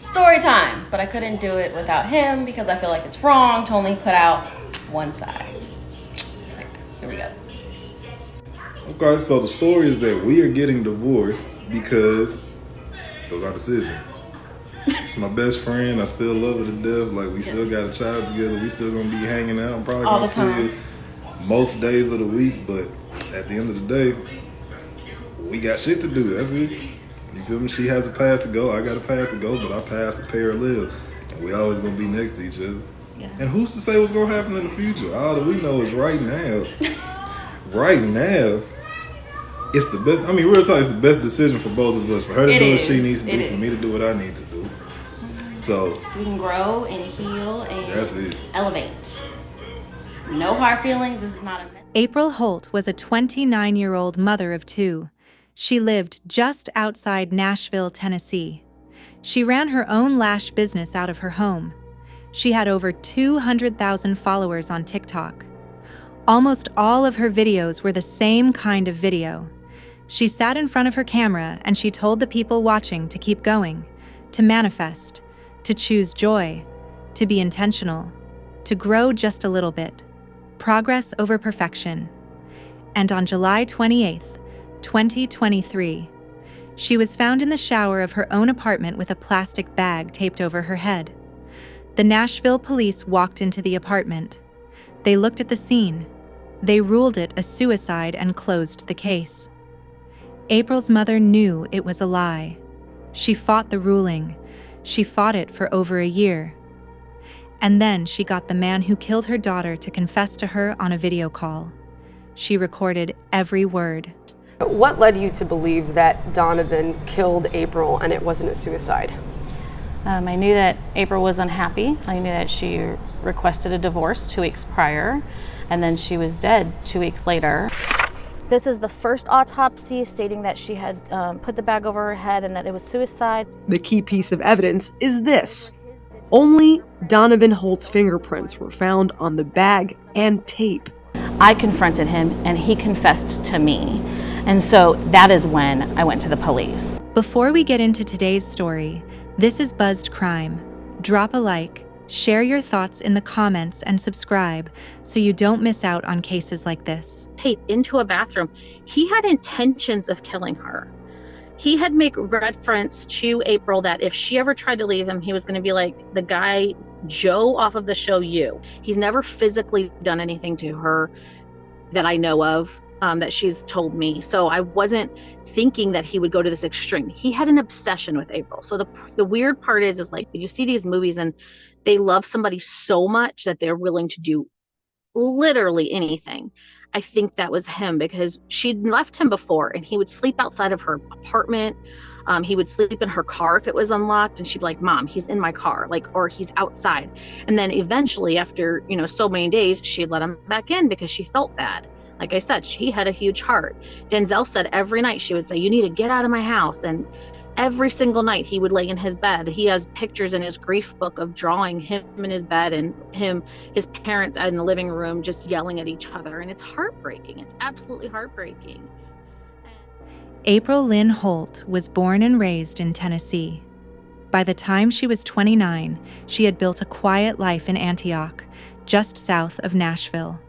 story time. But I couldn't do it without him because I feel like it's wrong to only put out one side. So, here we go. Okay, so the story is that we are getting divorced because it was our decision. It's my best friend. I still love her to death. Like, we still got a child together. We still gonna be hanging out. I'm probably All gonna the time. see her most days of the week. But at the end of the day, we got shit to do. That's it. You feel me? She has a path to go. I got a path to go. But our paths are parallel, and we always gonna be next to each other. Yeah. And who's to say what's gonna happen in the future? All that we know is right now. Right now. It's the best. I mean, real talk, it's the best decision for both of us. For her to do what she needs to do, for me to do what I need to do. So we can grow and heal and that's it. Elevate. No hard feelings. This is not a mess. April Holt was a 29-year-old mother of two. She lived just outside Nashville, Tennessee. She ran her own lash business out of her home. She had over 200,000 followers on TikTok. Almost all of her videos were the same kind of video. She sat in front of her camera and she told the people watching to keep going, to manifest, to choose joy, to be intentional, to grow just a little bit. Progress over perfection. And on July 28th, 2023, she was found in the shower of her own apartment with a plastic bag taped over her head. The Nashville police walked into the apartment. They looked at the scene. They ruled it a suicide and closed the case. April's mother knew it was a lie. She fought the ruling. She fought it for over a year. And then she got the man who killed her daughter to confess to her on a video call. She recorded every word. What led you to believe that Donovan killed April and it wasn't a suicide? I knew that April was unhappy. I knew that she requested a divorce 2 weeks prior, and then she was dead 2 weeks later. This is the first autopsy stating that she had put the bag over her head and that it was suicide. The key piece of evidence is this. Only Donovan Holt's fingerprints were found on the bag and tape. I confronted him and he confessed to me. And so that is when I went to the police. Before we get into today's story, this is Buzzed Crime. Drop a like, share your thoughts in the comments, and subscribe so you don't miss out on cases like this. Tape into a bathroom. He had intentions of killing her. He had made reference to April that if she ever tried to leave him, he was going to be like the guy Joe off of the show You. He's never physically done anything to her that I know of, that she's told me. So I wasn't thinking that he would go to this extreme. He had an obsession with April. So the weird part is like you see these movies and they love somebody so much that they're willing to do literally anything. I think that was him because she'd left him before and he would sleep outside of her apartment. He would sleep in her car if it was unlocked and she'd be like, Mom, he's in my car, or he's outside. And then eventually after, so many days, she'd let him back in because she felt bad. Like I said, she had a huge heart. Denzel said every night she would say, you need to get out of my house. And every single night he would lay in his bed. He has pictures in his grief book of drawing him in his bed and his parents in the living room just yelling at each other. And it's heartbreaking. It's absolutely heartbreaking. April Lynn Holt was born and raised in Tennessee. By the time she was 29, she had built a quiet life in Antioch, just south of Nashville.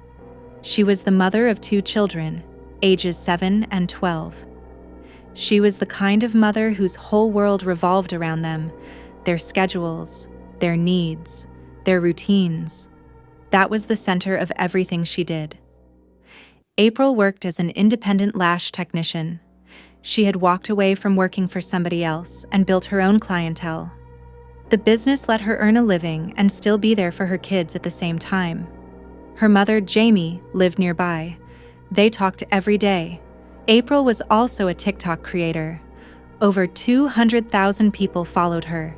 She was the mother of 2 children, ages 7 and 12. She was the kind of mother whose whole world revolved around them, their schedules, their needs, their routines. That was the center of everything she did. April worked as an independent lash technician. She had walked away from working for somebody else and built her own clientele. The business let her earn a living and still be there for her kids at the same time. Her mother, Jamie, lived nearby. They talked every day. April was also a TikTok creator. Over 200,000 people followed her.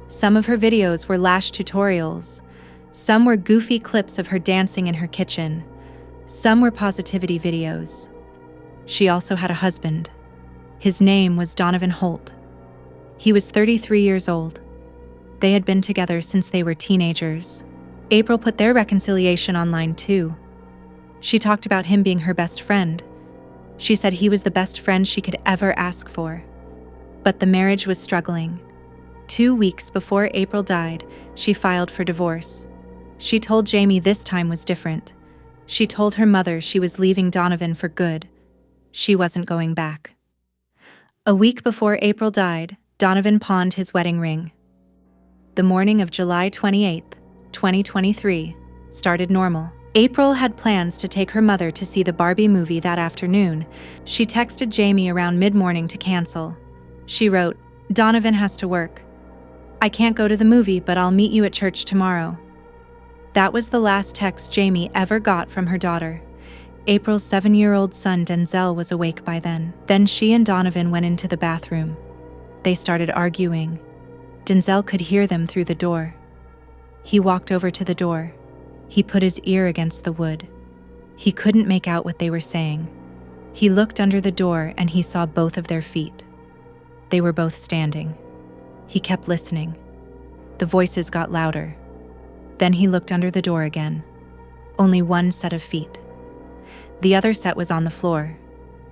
Some of her videos were lash tutorials. Some were goofy clips of her dancing in her kitchen. Some were positivity videos. She also had a husband. His name was Donovan Holt. He was 33 years old. They had been together since they were teenagers. April put their reconciliation online too. She talked about him being her best friend. She said he was the best friend she could ever ask for. But the marriage was struggling. 2 weeks before April died, she filed for divorce. She told Jamie this time was different. She told her mother she was leaving Donovan for good. She wasn't going back. A week before April died, Donovan pawned his wedding ring. The morning of July 28, 2023, started normal. April had plans to take her mother to see the Barbie movie that afternoon. She texted Jamie around mid-morning to cancel. She wrote, "Donovan has to work. I can't go to the movie, but I'll meet you at church tomorrow." That was the last text Jamie ever got from her daughter. April's 7-year-old son Denzel was awake by then. Then she and Donovan went into the bathroom. They started arguing. Denzel could hear them through the door. He walked over to the door. He put his ear against the wood. He couldn't make out what they were saying. He looked under the door and he saw both of their feet. They were both standing. He kept listening. The voices got louder. Then he looked under the door again. Only one set of feet. The other set was on the floor.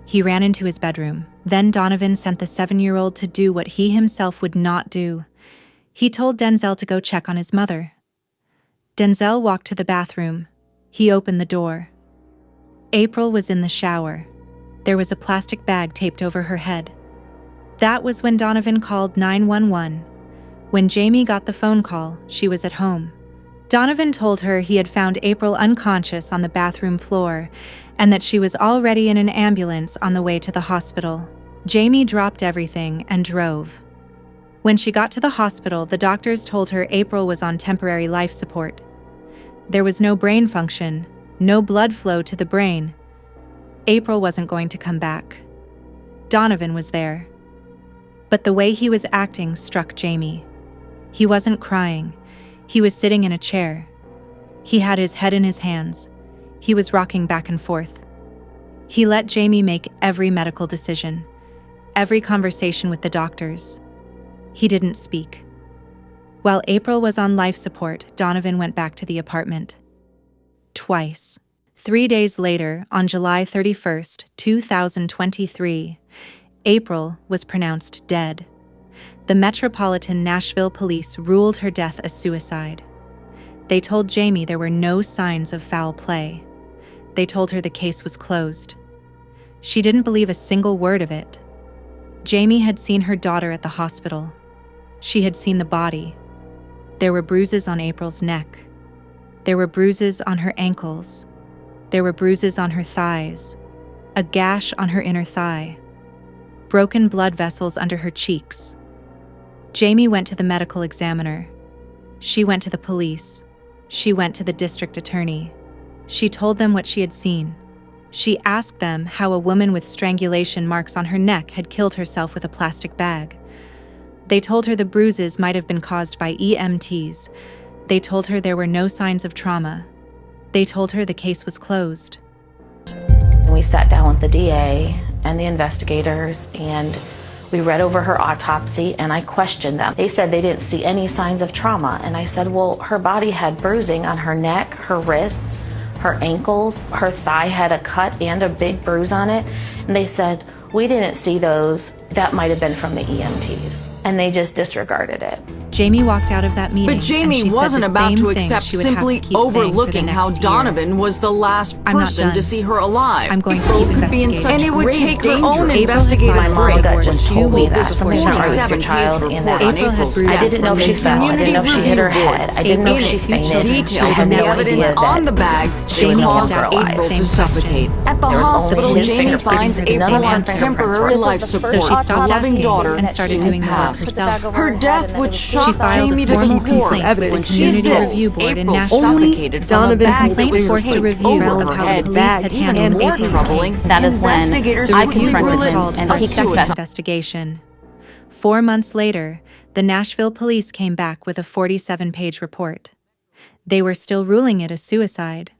He ran into his bedroom. Then Donovan sent the 7-year-old to do what he himself would not do. He told Denzel to go check on his mother. Denzel walked to the bathroom. He opened the door. April was in the shower. There was a plastic bag taped over her head. That was when Donovan called 911. When Jamie got the phone call, she was at home. Donovan told her he had found April unconscious on the bathroom floor and that she was already in an ambulance on the way to the hospital. Jamie dropped everything and drove. When she got to the hospital, the doctors told her April was on temporary life support. There was no brain function, no blood flow to the brain. April wasn't going to come back. Donovan was there. But the way he was acting struck Jamie. He wasn't crying. He was sitting in a chair. He had his head in his hands. He was rocking back and forth. He let Jamie make every medical decision, every conversation with the doctors. He didn't speak. While April was on life support, Donovan went back to the apartment. Twice. 3 days later, on July 31st, 2023, April was pronounced dead. The Metropolitan Nashville Police ruled her death a suicide. They told Jamie there were no signs of foul play. They told her the case was closed. She didn't believe a single word of it. Jamie had seen her daughter at the hospital. She had seen the body. There were bruises on April's neck. There were bruises on her ankles. There were bruises on her thighs. A gash on her inner thigh. Broken blood vessels under her cheeks. Jamie went to the medical examiner. She went to the police. She went to the district attorney. She told them what she had seen. She asked them how a woman with strangulation marks on her neck had killed herself with a plastic bag. They told her the bruises might have been caused by EMTs. They told her there were no signs of trauma. They told her the case was closed. And we sat down with the DA and the investigators, and we read over her autopsy, and I questioned them. They said they didn't see any signs of trauma, and I said, well, her body had bruising on her neck, her wrists, her ankles, her thigh had a cut and a big bruise on it, and they said, we didn't see those. That might have been from the EMTs. And they just disregarded it. Jamie walked out of that meeting. But Jamie wasn't about to accept simply overlooking how Donovan was the last person to see her alive. I'm going to keep investigating. And it would take her own investigative My mom break just told me that. Something's not right with your 47 child. page And that report on April had April's bruises I didn't know if she fell. I didn't know if she hit her head. I didn't know if she fainted. Details I of had the no evidence idea on the that bag she was no caused longer alive. April to suffocate. At the There was hospital, only his Jamie fingerprints. finds None of April's our fingerprints temporary were. life So support. she stopped Her loving asking daughter and started soon doing the work passed. herself. Her death would shock She filed Jamie a to the formal core. complaint with When the she's Community dead, Review Board in April Nashville. suffocated from a Donovan bag complaint that forced a taped review over of her how head. the police had Even handled more April's troubling, case. That is when investigators I would confronted rule it him and a a he second suicide. investigation. 4 months later, the Nashville police came back with a 47-page report. They were still ruling it a suicide.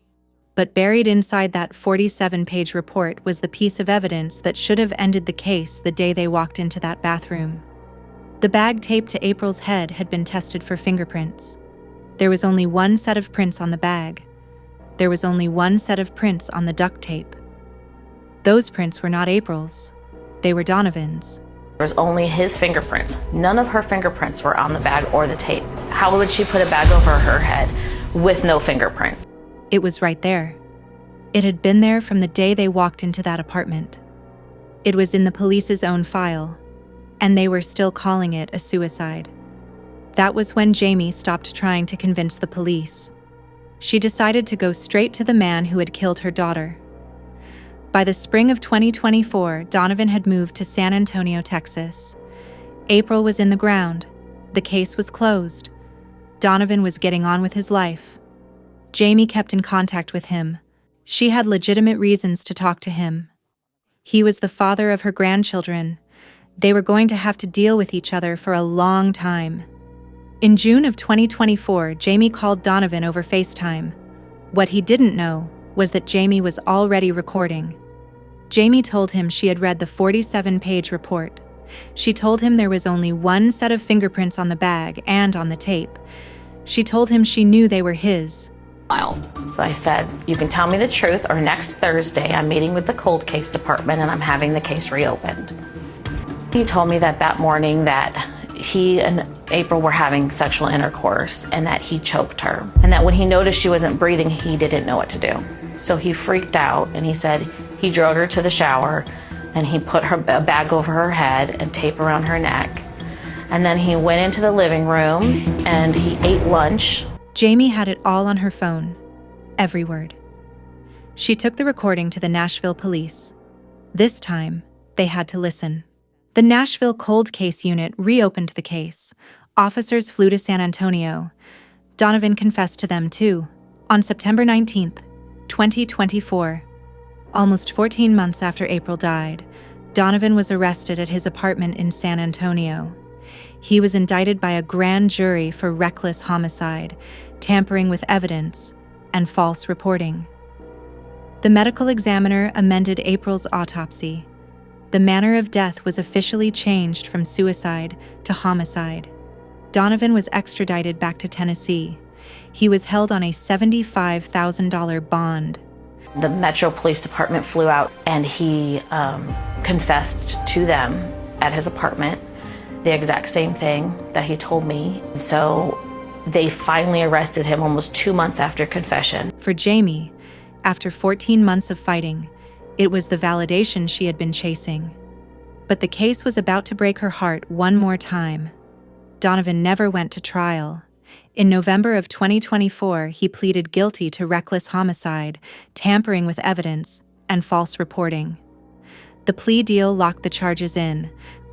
But buried inside that 47-page report was the piece of evidence that should have ended the case the day they walked into that bathroom. The bag taped to April's head had been tested for fingerprints. There was only one set of prints on the bag. There was only one set of prints on the duct tape. Those prints were not April's. They were Donovan's. There was only his fingerprints. None of her fingerprints were on the bag or the tape. How would she put a bag over her head with no fingerprints? It was right there. It had been there from the day they walked into that apartment. It was in the police's own file, and they were still calling it a suicide. That was when Jamie stopped trying to convince the police. She decided to go straight to the man who had killed her daughter. By the spring of 2024, Donovan had moved to San Antonio, Texas. April was in the ground. The case was closed. Donovan was getting on with his life. Jamie kept in contact with him. She had legitimate reasons to talk to him. He was the father of her grandchildren. They were going to have to deal with each other for a long time. In June of 2024, Jamie called Donovan over FaceTime. What he didn't know was that Jamie was already recording. Jamie told him she had read the 47-page report. She told him there was only one set of fingerprints on the bag and on the tape. She told him she knew they were his. I said, you can tell me the truth, or next Thursday I'm meeting with the cold case department and I'm having the case reopened. He told me that morning that he and April were having sexual intercourse and that he choked her, and that when he noticed she wasn't breathing, he didn't know what to do. So he freaked out, and he said he drug her to the shower and he put a bag over her head and tape around her neck. And then he went into the living room and he ate lunch. Jamie had it all on her phone, every word. She took the recording to the Nashville police. This time, they had to listen. The Nashville Cold Case Unit reopened the case. Officers flew to San Antonio. Donovan confessed to them too, on September 19th, 2024. Almost 14 months after April died, Donovan was arrested at his apartment in San Antonio. He was indicted by a grand jury for reckless homicide, tampering with evidence, and false reporting. The medical examiner amended April's autopsy. The manner of death was officially changed from suicide to homicide. Donovan was extradited back to Tennessee. He was held on a $75,000 bond. The Metro Police Department flew out and he confessed to them at his apartment the exact same thing that he told me. So they finally arrested him almost 2 months after confession. For Jamie, after 14 months of fighting, it was the validation she had been chasing. But the case was about to break her heart one more time. Donovan never went to trial. In November of 2024, he pleaded guilty to reckless homicide, tampering with evidence, and false reporting. The plea deal locked the charges in.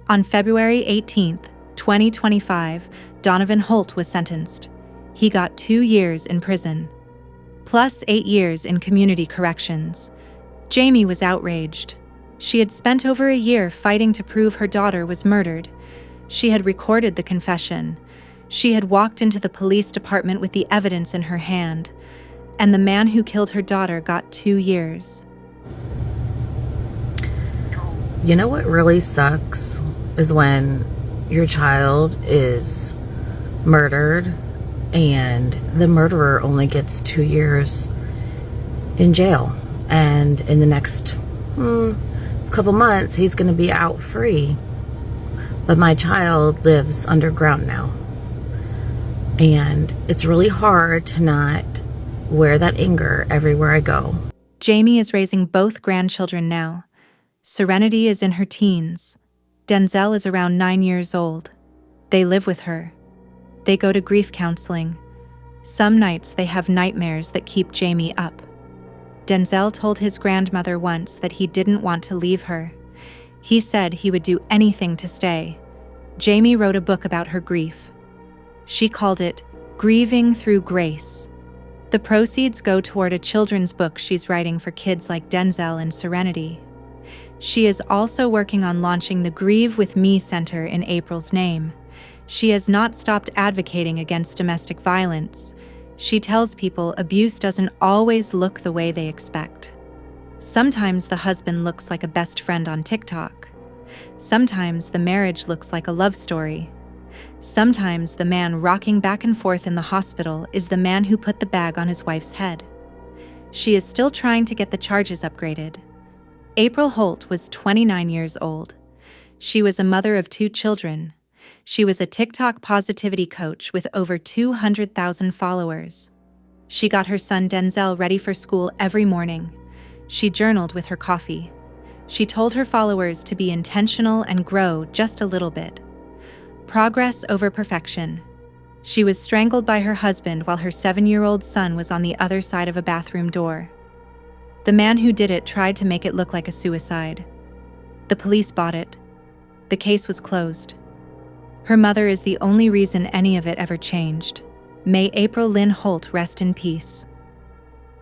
On February 18th, 2025, Donovan Holt was sentenced. He got 2 years in prison, plus 8 years in community corrections. Jamie was outraged. She had spent over a year fighting to prove her daughter was murdered. She had recorded the confession. She had walked into the police department with the evidence in her hand, and the man who killed her daughter got 2 years. You know what really sucks is when your child is murdered and the murderer only gets 2 years in jail, and in the next couple months he's going to be out free. But my child lives underground now, and it's really hard to not wear that anger everywhere I go. Jamie is raising both grandchildren now. Serenity is in her teens. Denzel is around 9 years old. They live with her. They go to grief counseling. Some nights they have nightmares that keep Jamie up. Denzel told his grandmother once that he didn't want to leave her. He said he would do anything to stay. Jamie wrote a book about her grief. She called it Grieving Through Grace. The proceeds go toward a children's book she's writing for kids like Denzel and Serenity. She is also working on launching the Grieve With Me Center in April's name. She has not stopped advocating against domestic violence. She tells people abuse doesn't always look the way they expect. Sometimes the husband looks like a best friend on TikTok. Sometimes the marriage looks like a love story. Sometimes the man rocking back and forth in the hospital is the man who put the bag on his wife's head. She is still trying to get the charges upgraded. April Holt was 29 years old. She was a mother of 2 children. She was a TikTok positivity coach with over 200,000 followers. She got her son Denzel ready for school every morning. She journaled with her coffee. She told her followers to be intentional and grow just a little bit. Progress over perfection. She was strangled by her husband while her 7-year-old son was on the other side of a bathroom door. The man who did it tried to make it look like a suicide. The police bought it. The case was closed. Her mother is the only reason any of it ever changed. May April Lynn Holt rest in peace.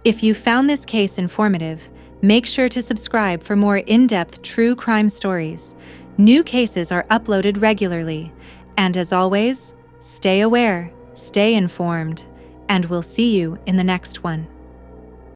If you found this case informative, make sure to subscribe for more in-depth true crime stories. New cases are uploaded regularly. And as always, stay aware, stay informed, and we'll see you in the next one.